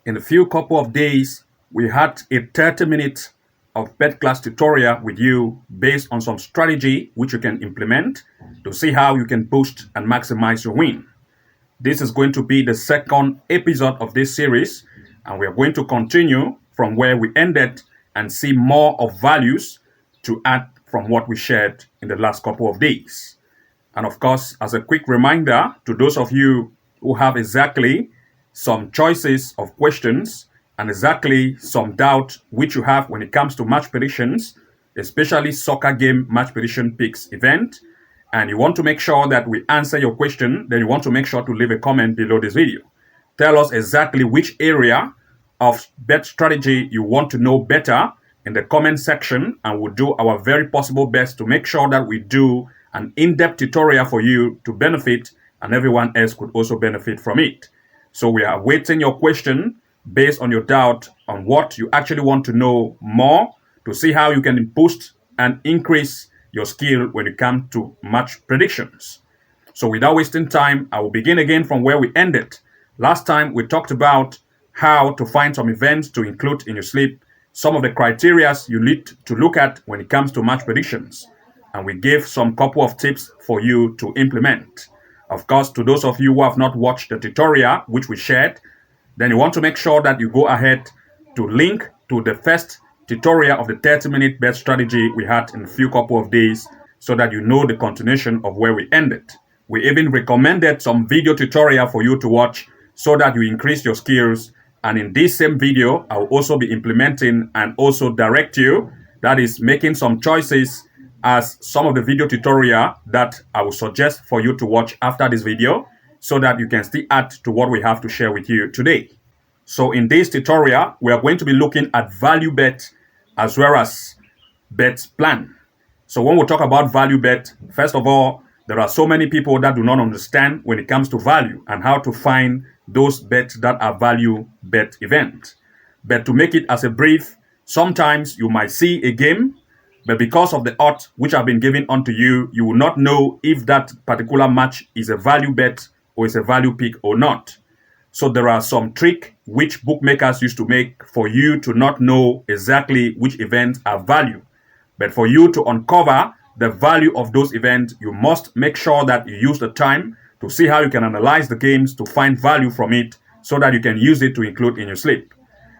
in a few couple of days, we had a 30-minute of bet class tutorial with you based on some strategy which you can implement to see how you can boost and maximize your win. This is going to be the second episode of this series, and we are going to continue from where we ended and see more of values to add from what we shared in the last couple of days. And of course, as a quick reminder to those of you who have exactly some choices of questions and exactly some doubt which you have when it comes to match predictions, especially soccer game match prediction picks event, and you want to make sure that we answer your question, then you want to make sure to leave a comment below this video. Tell us exactly which area of bet strategy you want to know better in the comment section, and we'll do our very possible best to make sure that we do an in-depth tutorial for you to benefit, and everyone else could also benefit from it. So we are awaiting your question based on your doubt on what you actually want to know more to see how you can boost and increase your skill when it comes to match predictions. So without wasting time, I will begin again from where we ended. Last time we talked about how to find some events to include in your sleep, some of the criteria you need to look at when it comes to match predictions. And we gave some couple of tips for you to implement. Of course, to those of you who have not watched the tutorial which we shared, then you want to make sure that you go ahead to link to the first tutorial of the 30-minute bet strategy we had in a few couple of days so that you know the continuation of where we ended. We even recommended some video tutorial for you to watch so that you increase your skills. And in this same video, I will also be implementing and also direct you, that is making some choices as some of the video tutorial that I will suggest for you to watch after this video so that you can still add to what we have to share with you today. So in this tutorial, we are going to be looking at value bet as well as bet plan. So when we talk about value bet, first of all, there are so many people that do not understand when it comes to value and how to find those bets that are value bet event. But to make it as a brief, sometimes you might see a game, but because of the odds which have been given unto you, you will not know if that particular match is a value bet or is a value pick or not. So there are some tricks which bookmakers used to make for you to not know exactly which events are value. But for you to uncover the value of those events, you must make sure that you use the time to see how you can analyze the games to find value from it so that you can use it to include in your sleep.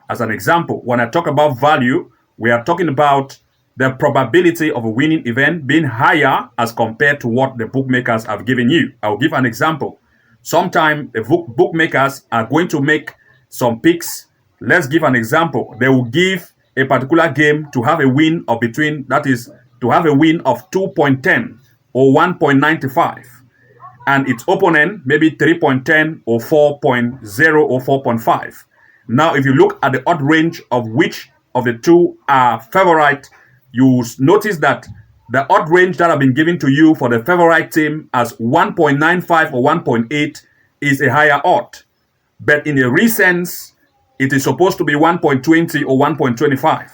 As an example, when I talk about value, we are talking about the probability of a winning event being higher as compared to what the bookmakers have given you. I will give an example. Sometimes the bookmakers are going to make some picks. Let's give an example. They will give a particular game to have a win of between, that is, to have a win of 2.10 or 1.95. And its opponent maybe 3.10 or 4.0 or 4.5. Now, if you look at the odd range of which of the two are favorite, you notice that the odd range that have been given to you for the favorite team as 1.95 or 1.8 is a higher odd. But in the recent, it is supposed to be 1.20 or 1.25.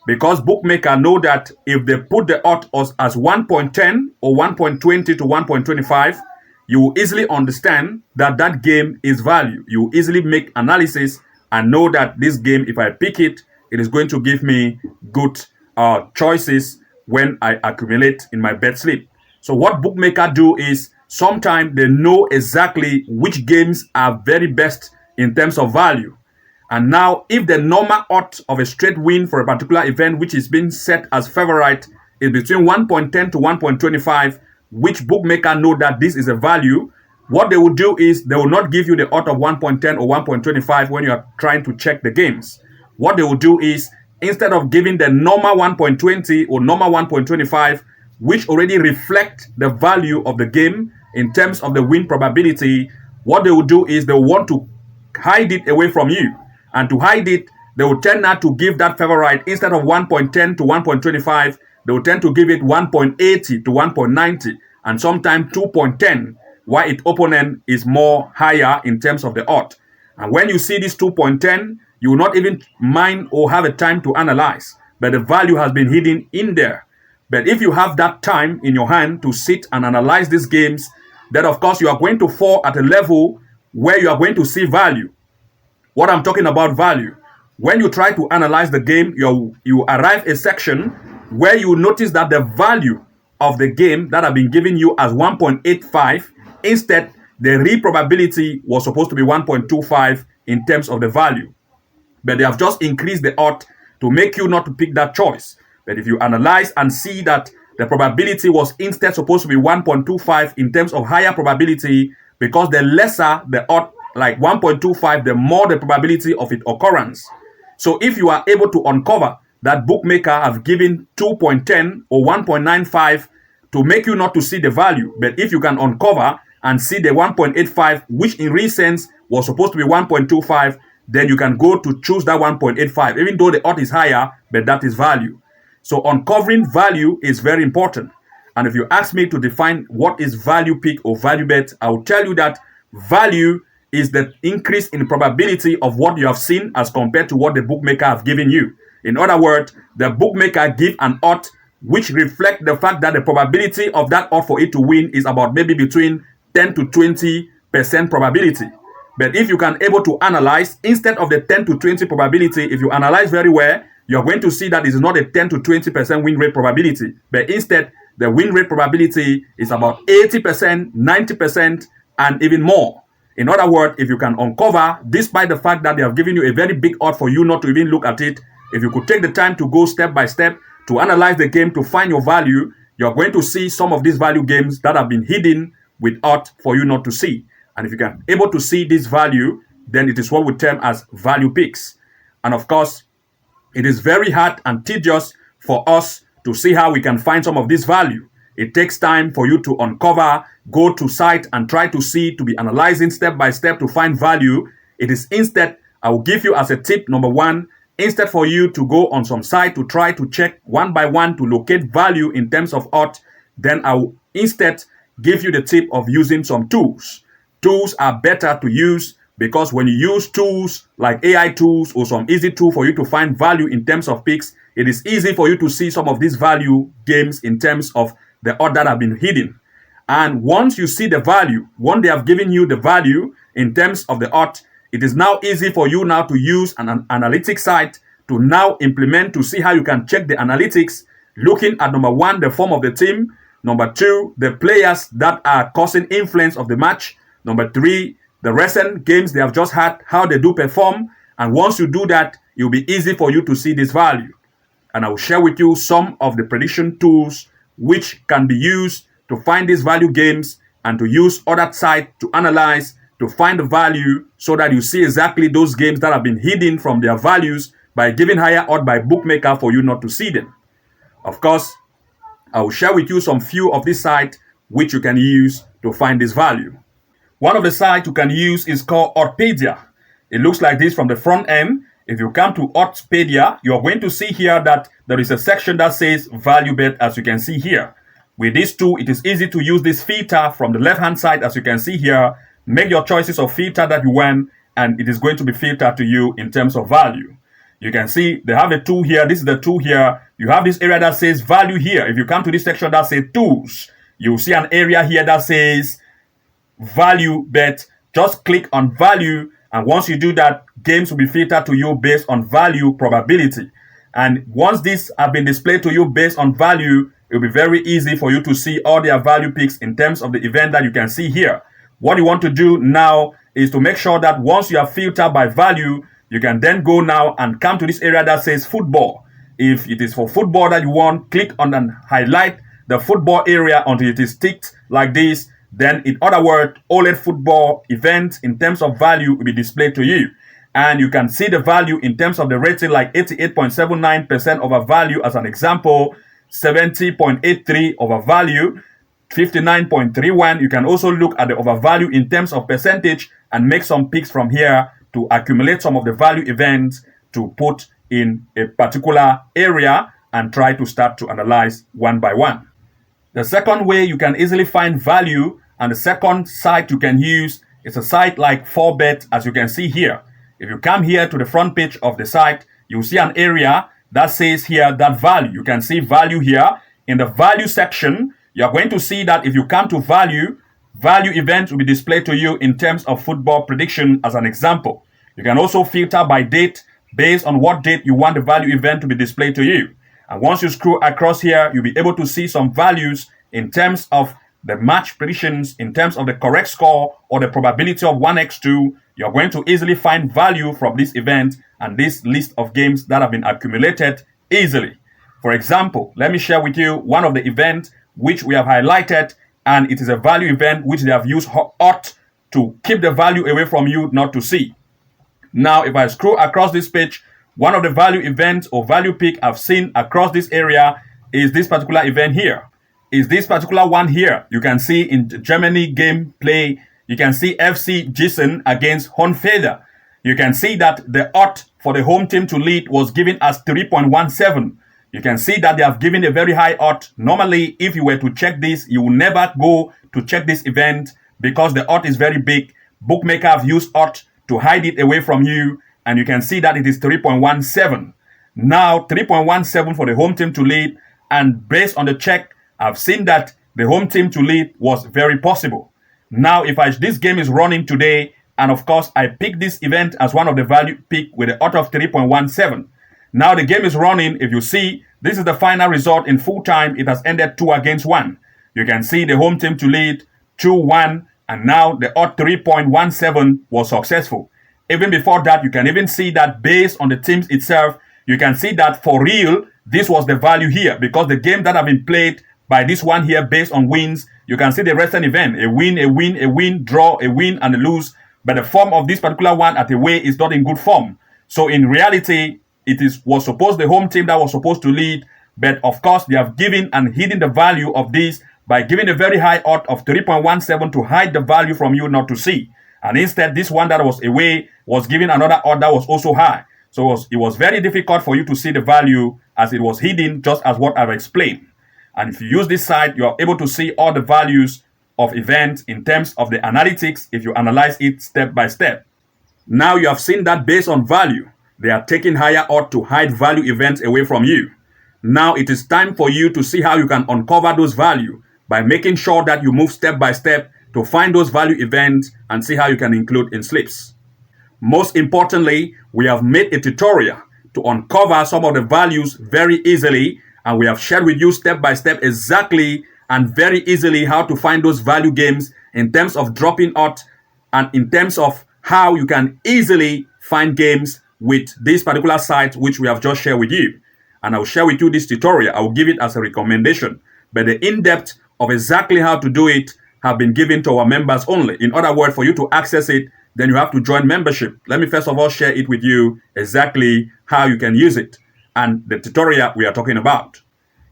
Because bookmakers know that if they put the odd as 1.10 or 1.20 to 1.25, you will easily understand that that game is value. You will easily make analysis and know that this game, if I pick it, it is going to give me good choices when I accumulate in my bet slip. So what bookmakers do is sometimes they know exactly which games are very best in terms of value. And now if the normal odds of a straight win for a particular event which is being set as favorite is between 1.10 to 1.25, which bookmakers know that this is a value, what they will do is they will not give you the odds of 1.10 or 1.25 when you are trying to check the games. What they will do is, instead of giving the normal 1.20 or normal 1.25, which already reflect the value of the game in terms of the win probability, what they will do is they will want to hide it away from you. And to hide it, they will tend not to give that favorite, instead of 1.10 to 1.25, they will tend to give it 1.80 to 1.90 and sometimes 2.10, while its opponent is more higher in terms of the odds. And when you see this 2.10, you will not even mind or have a time to analyze, but the value has been hidden in there. But if you have that time in your hand to sit and analyze these games, then of course you are going to fall at a level where you are going to see value. What I'm talking about value. When you try to analyze the game, you arrive a section where you notice that the value of the game that have been given you as 1.85, instead the real probability was supposed to be 1.25 in terms of the value. But they have just increased the odds to make you not to pick that choice. But if you analyze and see that the probability was instead supposed to be 1.25 in terms of higher probability, because the lesser the odd, like 1.25, the more the probability of its occurrence. So if you are able to uncover that bookmaker have given 2.10 or 1.95 to make you not to see the value, but if you can uncover and see the 1.85, which in real sense was supposed to be 1.25, then you can go to choose that 1.85, even though the odd is higher, but that is value. So uncovering value is very important. And if you ask me to define what is value pick or value bet, I will tell you that value is the increase in probability of what you have seen as compared to what the bookmaker have given you. In other words, the bookmaker give an odd which reflect the fact that the probability of that odd for it to win is about maybe between 10 to 20% probability. But if you can able to analyze, instead of the 10 to 20 probability, if you analyze very well, you're going to see that it is not a 10 to 20% win rate probability, but instead the win rate probability is about 80%, 90%, and even more. In other words, if you can uncover, despite the fact that they have given you a very big odd for you not to even look at it, if you could take the time to go step by step to analyze the game to find your value, you're going to see some of these value games that have been hidden with odd for you not to see. And if you can able to see this value, then it is what we term as value picks. And of course, it is very hard and tedious for us to see how we can find some of this value. It takes time for you to uncover, go to site and try to see, to be analyzing step by step to find value. It is instead, I will give you as a tip, number one, instead for you to go on some site to try to check one by one to locate value in terms of odds, then I will instead give you the tip of using some tools. Tools are better to use because when you use tools like AI tools or some easy tool for you to find value in terms of picks, it is easy for you to see some of these value games in terms of the odds that have been hidden. And once you see the value, once they have given you the value in terms of the odds, it is now easy for you now to use an analytics site to now implement to see how you can check the analytics, looking at number one, the form of the team, number two, the players that are causing influence of the match, number three, the recent games they have just had, how they do perform. And once you do that, it will be easy for you to see this value. And I will share with you some of the prediction tools which can be used to find these value games and to use other sites to analyze, to find the value so that you see exactly those games that have been hidden from their values by giving higher odds by bookmaker for you not to see them. Of course, I will share with you some few of these sites which you can use to find this value. One of the sites you can use is called Oddpedia. It looks like this from the front end. If you come to Oddpedia, you're going to see here that there is a section that says value bet, as you can see here. With this tool, it is easy to use this filter from the left-hand side, as you can see here. Make your choices of filter that you want, and it is going to be filtered to you in terms of value. You can see they have a tool here. This is the tool here. You have this area that says value here. If you come to this section that says tools, you'll see an area here that says value bet. Just click on value, and once you do that, games will be filtered to you based on value probability. And once these have been displayed to you based on value, it will be very easy for you to see all their value picks in terms of the event that you can see here. What you want to do now is to make sure that once you have filtered by value, you can then go now and come to this area that says football. If it is for football that you want, click on and highlight the football area until it is ticked like this. Then, in other words, all football events in terms of value will be displayed to you. And you can see the value in terms of the rating, like 88.79% of a value as an example, 70.83 of a value, 59.31. You can also look at the overvalue in terms of percentage and make some picks from here to accumulate some of the value events to put in a particular area and try to start to analyze one by one. The second way you can easily find value, and the second site you can use, is a site like 4bet, as you can see here. If you come here to the front page of the site, you'll see an area that says here that value. You can see value here. In the value section, you're going to see that if you come to value, value events will be displayed to you in terms of football prediction as an example. You can also filter by date based on what date you want the value event to be displayed to you. And once you scroll across here, you'll be able to see some values in terms of the match predictions, in terms of the correct score or the probability of 1x2. You're going to easily find value from this event and this list of games that have been accumulated easily. For example, let me share with you one of the events which we have highlighted, and it is a value event which they have used ought to keep the value away from you not to see. Now, if I scroll across this page, one of the value events or value pick I've seen across this area is this particular event here. Is this particular one here. You can see in Germany gameplay, you can see FC Gießen against Hohenfelde. You can see that the odds for the home team to lead was given as 3.17. You can see that they have given a very high odds. Normally, if you were to check this, you will never go to check this event because the odds is very big. Bookmaker have used odds to hide it away from you, and you can see that it is 3.17. Now, 3.17 for the home team to lead, and based on the check, I've seen that the home team to lead was very possible. Now, if this game is running today, and of course, I pick this event as one of the value pick with the odds of 3.17. Now the game is running. If you see, this is the final result in full time. It has ended 2-1. You can see the home team to lead 2-1, and now the odd 3.17 was successful. Even before that, you can even see that based on the teams itself, you can see that for real, this was the value here because the game that have been played by this one here based on wins, you can see the recent event, a win, a win, a win, draw, a win, and a lose. But the form of this particular one at away is not in good form. So in reality, was supposed the home team that was supposed to lead, but of course they have given and hidden the value of this by giving a very high odd of 3.17 to hide the value from you not to see. And instead, this one that was away was given another odd that was also high. So it was very difficult for you to see the value as it was hidden, just as what I've explained. And if you use this site, you are able to see all the values of events in terms of the analytics if you analyze it step by step. Now you have seen that based on value, they are taking higher odds to hide value events away from you. Now it is time for you to see how you can uncover those value by making sure that you move step by step to find those value events and see how you can include in slips. Most importantly, we have made a tutorial to uncover some of the values very easily, and we have shared with you step by step exactly and very easily how to find those value games in terms of dropping odds and in terms of how you can easily find games with this particular site which we have just shared with you. And I will share with you this tutorial. I will give it as a recommendation, but the in-depth of exactly how to do it have been given to our members only. In other words, for you to access it, then you have to join membership. Let me first of all share it with you exactly how you can use it and the tutorial we are talking about.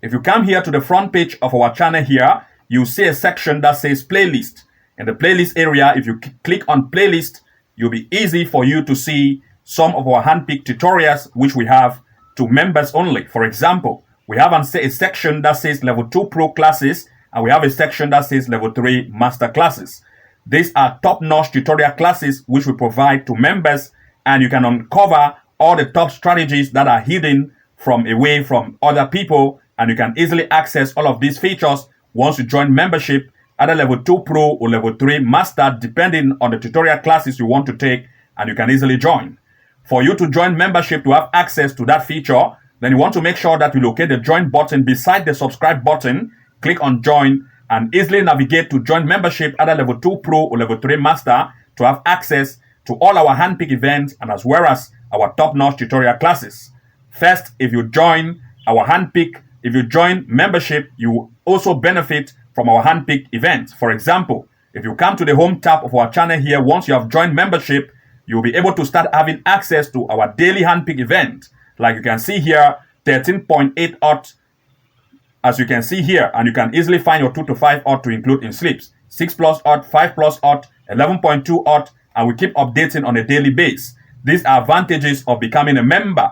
If you come here to the front page of our channel here, you see a section that says playlist. In the playlist area, if you click on playlist, you'll be easy for you to see some of our handpicked tutorials which we have to members only. For example, we have a section that says level 2 pro classes, and we have a section that says level 3 master classes. These are top-notch tutorial classes which we provide to members, and you can uncover all the top strategies that are hidden away from other people, and you can easily access all of these features once you join membership, either level 2 pro or level 3 master, depending on the tutorial classes you want to take, and you can easily join. For you to join membership to have access to that feature, then you want to make sure that you locate the join button beside the subscribe button, click on join, and easily navigate to join membership, either level 2 pro or level 3 master, to have access to all our handpicked events and as well as our top-notch tutorial classes. First, if you join membership, you will also benefit from our handpicked events. For example, if you come to the home tab of our channel here, once you have joined membership, you'll be able to start having access to our daily handpicked event. Like you can see here, 13.8 odds, as you can see here, and you can easily find your 2 to 5 odds to include in slips. 6 plus odd, 5 plus odd, 11.2 odd, and we keep updating on a daily basis. These are advantages of becoming a member.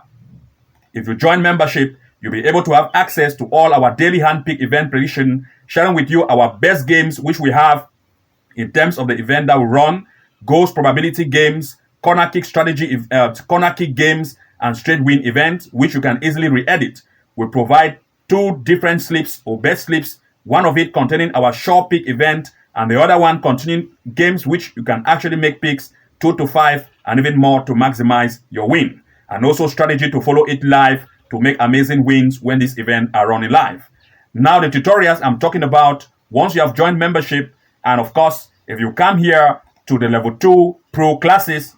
If you join membership, you'll be able to have access to all our daily handpicked event prediction, sharing with you our best games which we have in terms of the event that we run, goals probability games, corner kick strategy, corner kick games, and straight win events, which you can easily re-edit. We provide 2 different slips or best slips, one of it containing our short pick event, and the other one containing games which you can actually make picks 2 to 5, and even more to maximize your win. And also strategy to follow it live to make amazing wins when these events are running live. Now the tutorials I'm talking about, once you have joined membership, and of course, if you come here to the level 2 pro classes,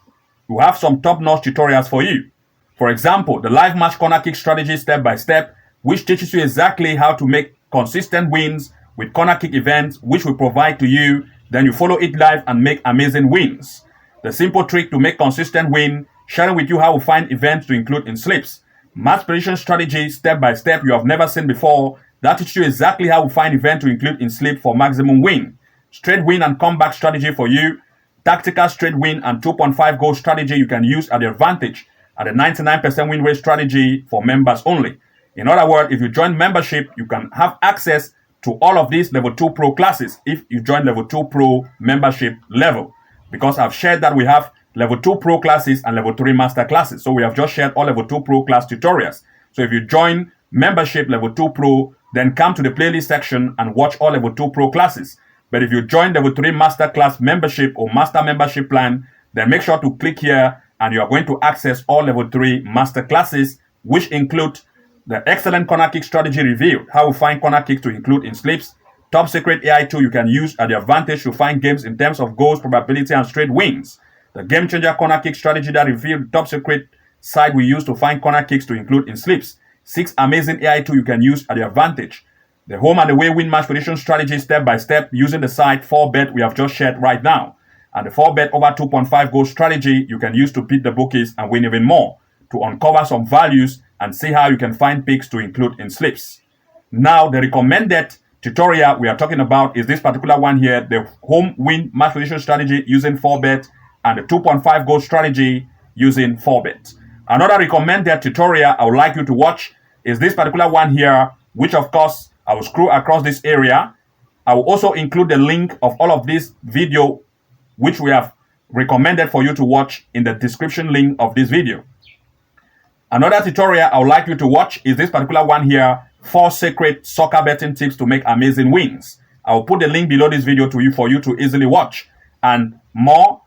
we have some top-notch tutorials for you. For example, the live match corner kick strategy step by step, which teaches you exactly how to make consistent wins with corner kick events, which we provide to you. Then you follow it live and make amazing wins. The simple trick to make consistent win, sharing with you how we find events to include in slips. Match prediction strategy step by step you have never seen before. That teaches you exactly how we find events to include in slip for maximum win. Straight win and comeback strategy for you. Tactical straight win and 2.5 goal strategy you can use at the advantage at a 99% win rate strategy for members only. In other words, if you join membership, you can have access to all of these level 2 pro classes if you join level 2 pro membership level. Because I've shared that we have level 2 pro classes and level 3 master classes. So we have just shared all level 2 pro class tutorials. So if you join membership level 2 pro, then come to the playlist section and watch all level 2 pro classes. But if you join level 3 master class membership or master membership plan, then make sure to click here and you are going to access all level 3 master classes, which include the excellent corner kick strategy revealed, how we find corner kicks to include in slips, top secret AI tool you can use at the advantage to find games in terms of goals, probability, and straight wins, the game changer corner kick strategy that revealed top secret site we use to find corner kicks to include in slips, 6 amazing AI tool you can use at the advantage, the home and away win match prediction strategy step by step using the site 4bet we have just shared right now, and the 4bet over 2.5 goal strategy you can use to beat the bookies and win even more, to uncover some values and see how you can find picks to include in slips. Now, the recommended tutorial we are talking about is this particular one here, the home win match prediction strategy using 4bet and the 2.5 goal strategy using 4bet. Another recommended tutorial I would like you to watch is this particular one here, which of course I will scroll across this area. I will also include the link of all of this video which we have recommended for you to watch in the description link of this video. Another tutorial I would like you to watch is this particular one here, 4 secret soccer betting tips to make amazing wins. I will put the link below this video to you for you to easily watch. And more,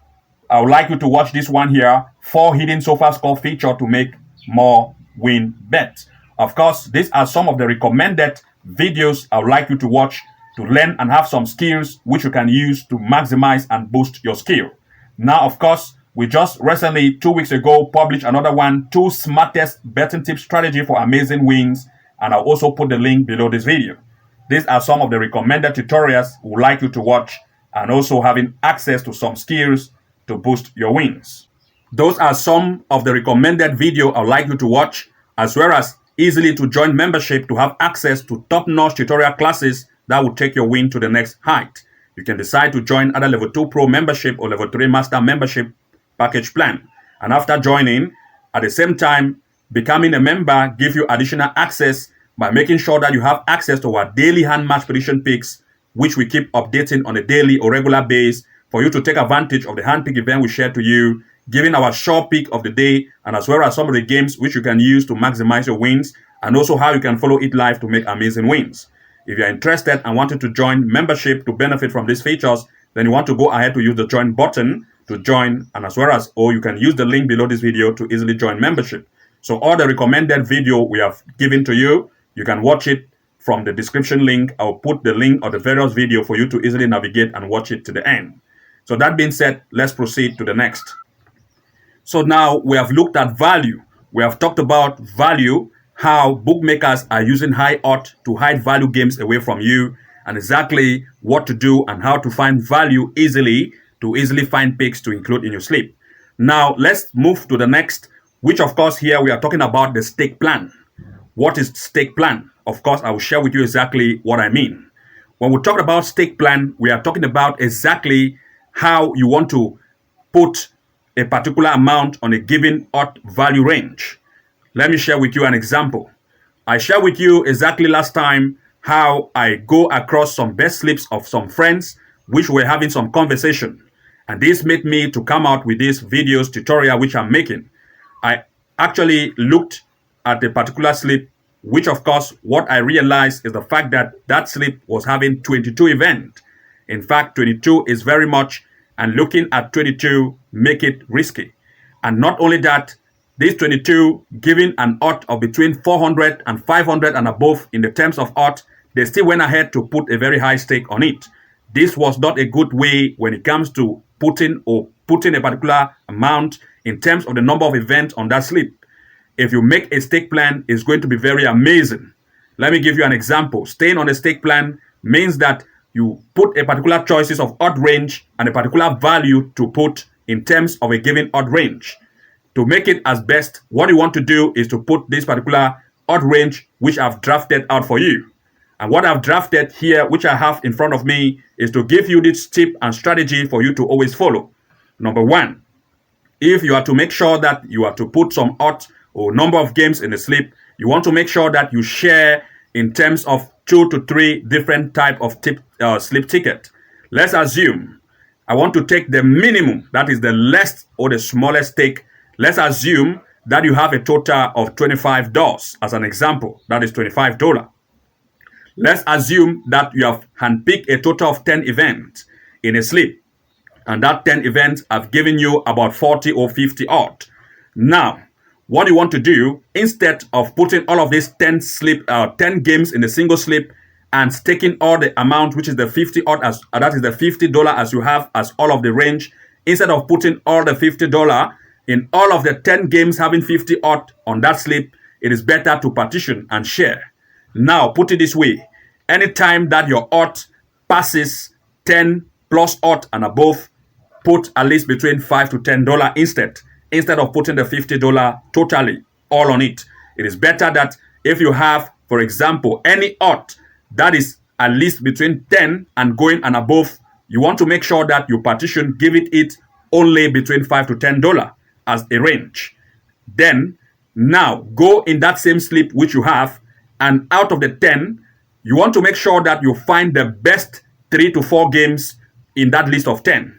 I would like you to watch this one here, 4 hidden sofa score feature to make more win bets. Of course, these are some of the recommended videos I would like you to watch to learn and have some skills which you can use to maximize and boost your skill. Now, of course, we just recently, 2 weeks ago, published another one, 2 smartest betting tip strategy for amazing wins, and I'll also put the link below this video. These are some of the recommended tutorials we would like you to watch, and also having access to some skills to boost your wins. Those are some of the recommended video I'd like you to watch, as well as easily to join membership to have access to top-notch tutorial classes that will take your win to the next height. You can decide to join either level 2 pro membership or level 3 master membership package plan. And after joining, at the same time, becoming a member gives you additional access by making sure that you have access to our daily hand match prediction picks, which we keep updating on a daily or regular basis for you to take advantage of the hand pick event we share to you, giving our short pick of the day, and as well as some of the games which you can use to maximize your wins, and also how you can follow it live to make amazing wins. If you're interested and wanted to join membership to benefit from these features, then you want to go ahead to use the join button to join, and as well as, or you can use the link below this video to easily join membership. So all the recommended video we have given to you, you can watch it from the description link. I'll put the link of the various video for you to easily navigate and watch it to the end. So that being said, let's proceed to the next. So now we have looked at value. We have talked about value, how bookmakers are using high odds to hide value games away from you, and exactly what to do and how to find value easily to easily find picks to include in your slip. Now let's move to the next, which of course here we are talking about the stake plan. What is stake plan? Of course, I will share with you exactly what I mean. When we talk about stake plan, we are talking about exactly how you want to put a particular amount on a given odd value range. Let me share with you an example. I shared with you exactly last time how I go across some best slips of some friends which were having some conversation. And this made me to come out with this videos tutorial which I'm making. I actually looked at a particular slip, which of course what I realized is the fact that that slip was having 22 events. In fact, 22 is very much and looking at 22 make it risky. And not only that, these 22 giving an odd of between 400 and 500 and above in the terms of odd, they still went ahead to put a very high stake on it. This was not a good way when it comes to putting a particular amount in terms of the number of events on that slip. If you make a stake plan, it's going to be very amazing. Let me give you an example. Staying on a stake plan means that you put a particular choices of odd range and a particular value to put in terms of a given odd range. To make it as best, what you want to do is to put this particular odd range which I've drafted out for you. And what I've drafted here, which I have in front of me, is to give you this tip and strategy for you to always follow. Number one, if you are to make sure that you are to put some odd or number of games in the slip, you want to make sure that you share in terms of 2 to 3 different type of slip ticket. Let's assume I want to take the minimum, that is the less or the smallest stake. Let's assume that you have a total of $25 as an example. That is $25. Let's assume that you have handpicked a total of 10 events in a slip, and that 10 events have given you about 40 or 50 odd. Now, what you want to do, instead of putting all of these 10 games in a single slip and staking all the amount, which is the 50 odd, that is the $50 as you have as all of the range, instead of putting all the $50 in all of the 10 games having 50 odd on that slip, it is better to partition and share. Now, put it this way. Anytime that your odd passes 10 plus odd and above, put at least between $5 to $10 instead of putting the $50 totally all on it. It is better that if you have, for example, any odd that is at least between 10 and going and above, you want to make sure that you partition, give it only between $5 to $10 as a range. Then, now go in that same slip which you have, and out of the 10, you want to make sure that you find the best 3 to 4 games in that list of 10.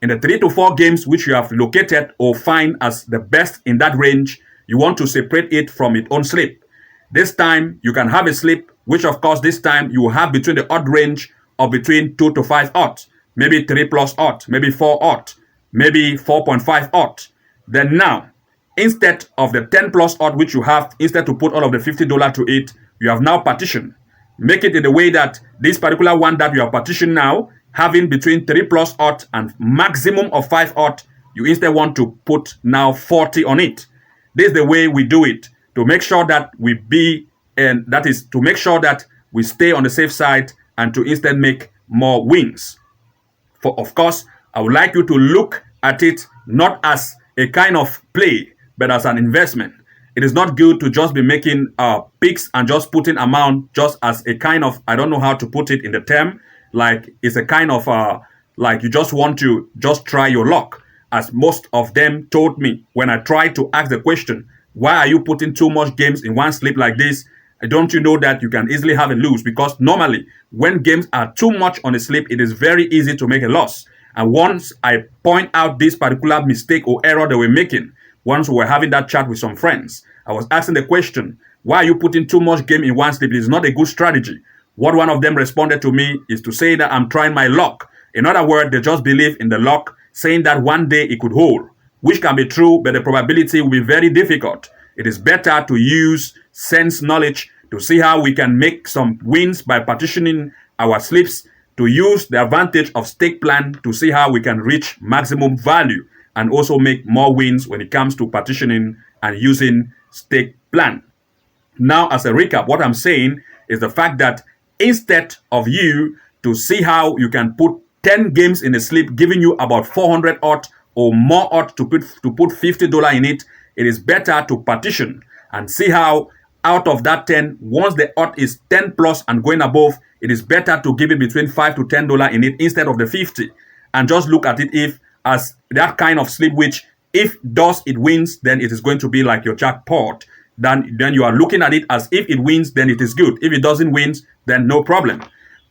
In the 3 to 4 games which you have located or find as the best in that range, you want to separate it from its own slip. This time, you can have a slip, which of course this time you will have between the odd range of between 2 to 5 odd, maybe 3 plus odd, maybe 4 odd, maybe 4.5 odd. Then now, instead of the 10 plus odd which you have, instead to put all of the $50 to it, you have now partitioned. Make it in the way that this particular one that you have partitioned now, having between 3 plus odd and maximum of 5 odd, you instead want to put now 40 on it. This is the way we do it to make sure that that is to make sure that we stay on the safe side and to instead make more wins. Of course, I would like you to look at it not as a kind of play, but as an investment. It is not good to just be making picks and just putting amount just as a kind of, I don't know how to put it in the term, like it's a kind of like you just want to just try your luck, as most of them told me when I tried to ask the question, why are you putting too much games in one slip like this? Don't you know that you can easily have a lose? Because normally when games are too much on a slip, it is very easy to make a loss. And once I point out this particular mistake or error they were making, once we were having that chat with some friends, I was asking the question, why are you putting too much game in one slip? It is not a good strategy. What one of them responded to me is to say that I'm trying my luck. In other words, they just believe in the luck, saying that one day it could hold, which can be true, but the probability will be very difficult. It is better to use sense knowledge to see how we can make some wins by partitioning our slips, to use the advantage of stake plan to see how we can reach maximum value and also make more wins when it comes to partitioning and using stake plan. Now, as a recap, what I'm saying is the fact that instead of you to see how you can put 10 games in a slip, giving you about 400 odd or more odd to put $50 in it, it is better to partition and see how out of that 10, once the odd is 10 plus and going above, it is better to give it between $5 to $10 in it instead of the 50, and just look at it as that kind of slip which if it wins, then it is going to be like your jackpot. Then you are looking at it as if it wins, then it is good. If it doesn't win, then no problem.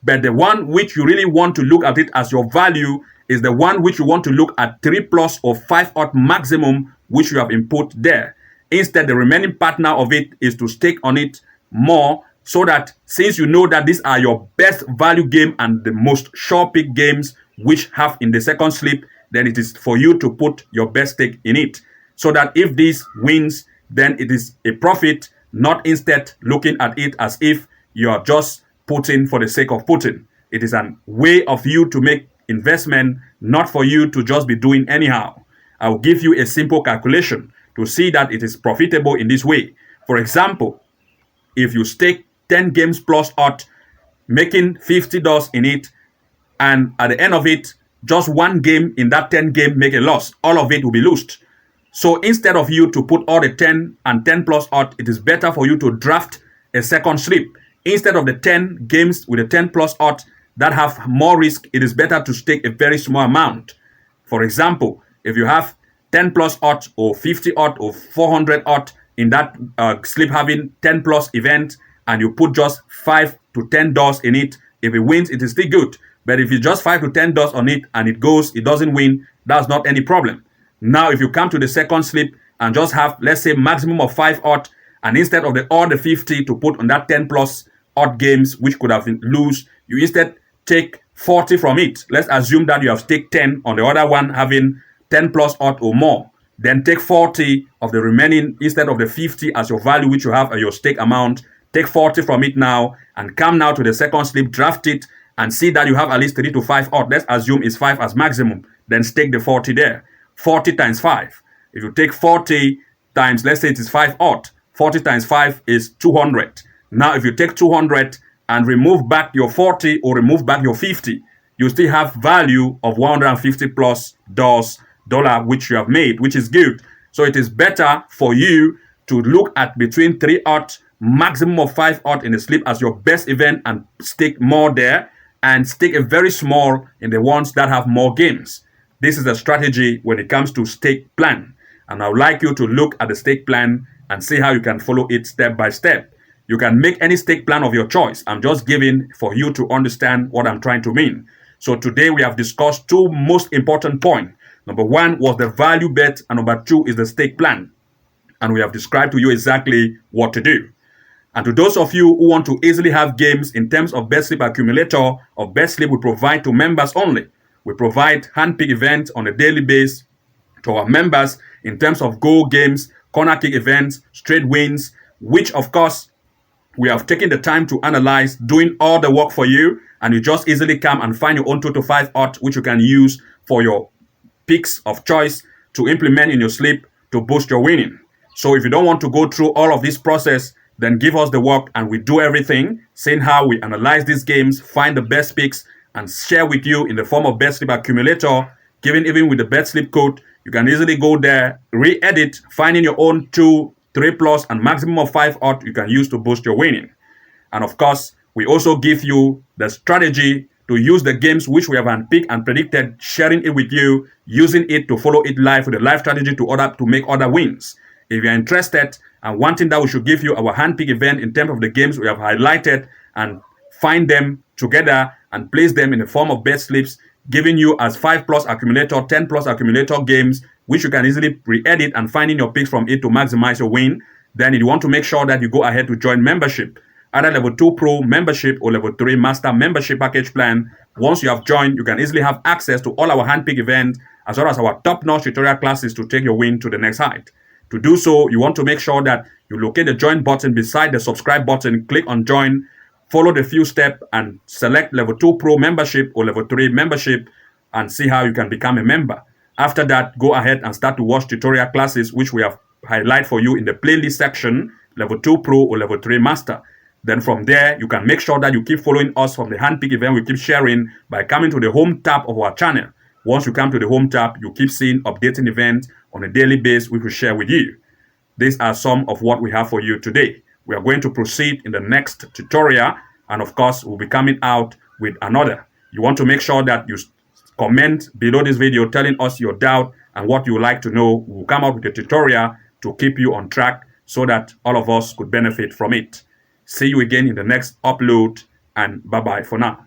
But the one which you really want to look at it as your value is the one which you want to look at 3 plus or 5 odd maximum which you have input there. Instead, the remaining partner of it is to stake on it more, so that since you know that these are your best value game and the most sure pick games which have in the second slip, then it is for you to put your best stake in it. So that if this wins, then it is a profit, not instead looking at it as if you are just putting for the sake of putting. It is a way of you to make investment, not for you to just be doing anyhow. I will give you a simple calculation to see that it is profitable in this way. For example, if you stake 10 games plus odd, making $50 in it, and at the end of it, just one game in that 10 game make a loss, all of it will be lost. So instead of you to put all the 10 and 10 plus odd, it is better for you to draft a second slip. Instead of the 10 games with the 10 plus odd that have more risk, it is better to stake a very small amount. For example, if you have 10 plus odd or 50 odd or 400 odd in that slip having 10 plus event, and you put just $5 to $10 in it, if it wins, it is still good. But if you just $5 to $10 on it and it doesn't win, that's not any problem. Now, if you come to the second slip and just have, let's say, maximum of 5 odd, and instead of all the 50 to put on that 10 plus odd games, which could have been lose, you instead take 40 from it. Let's assume that you have staked 10 on the other one having 10 plus odd or more. Then take 40 of the remaining instead of the 50 as your value, which you have at your stake amount. Take 40 from it now and come now to the second slip, draft it, and see that you have at least 3 to 5 odd. Let's assume it's 5 as maximum. Then stake the 40 there. 40 times 5. If you take 40 times, let's say it is 5 odd, 40 times 5 is 200. Now, if you take 200 and remove back your 40 or remove back your 50, you still have value of $150 plus dollar which you have made, which is good. So it is better for you to look at between 3 odd, maximum of 5 odd in the slip as your best event and stake more there, and stake a very small in the ones that have more games. This is a strategy when it comes to stake plan. And I would like you to look at the stake plan and see how you can follow it step by step. You can make any stake plan of your choice. I'm just giving for you to understand what I'm trying to mean. So today we have discussed 2 most important points. Number 1 was the value bet, and number 2 is the stake plan. And we have described to you exactly what to do. And to those of you who want to easily have games in terms of best slip accumulator or best slip we provide to members only. We provide hand-pick events on a daily basis to our members in terms of goal games, corner kick events, straight wins, which of course we have taken the time to analyze, doing all the work for you, and you just easily come and find your own 2 to 5 odd, which you can use for your picks of choice to implement in your slip to boost your winning. So if you don't want to go through all of this process, then give us the work and we do everything, saying how we analyze these games, find the best picks, and share with you in the form of best slip accumulator, given even with the best slip code. You can easily go there, re-edit, finding your own 2, 3 plus, and maximum of 5 odd you can use to boost your winning. And of course, we also give you the strategy to use the games which we have unpicked and predicted, sharing it with you, using it to follow it live with a live strategy to make other wins. If you're interested and wanting that we should give you our handpick event in terms of the games we have highlighted and find them together and place them in the form of best slips, giving you as 5 plus accumulator, 10 plus accumulator games, which you can easily re-edit and finding your picks from it to maximize your win, then you want to make sure that you go ahead to join membership, either level 2 pro membership or level 3 master membership package plan. Once you have joined, you can easily have access to all our handpick events as well as our top-notch tutorial classes to take your win to the next height. To do so, you want to make sure that you locate the join button beside the subscribe button, click on join, follow the few steps and select level 2 pro membership or level 3 membership and see how you can become a member. After that, go ahead and start to watch tutorial classes which we have highlighted for you in the playlist section, level 2 pro or level 3 master. Then from there, you can make sure that you keep following us from the handpick event we keep sharing by coming to the home tab of our channel. Once you come to the home tab, you keep seeing updating events on a daily basis we will share with you. These are some of what we have for you today. We are going to proceed in the next tutorial, and of course, we'll be coming out with another. You want to make sure that you comment below this video telling us your doubt and what you would like to know. We'll come up with a tutorial to keep you on track so that all of us could benefit from it. See you again in the next upload, and bye-bye for now.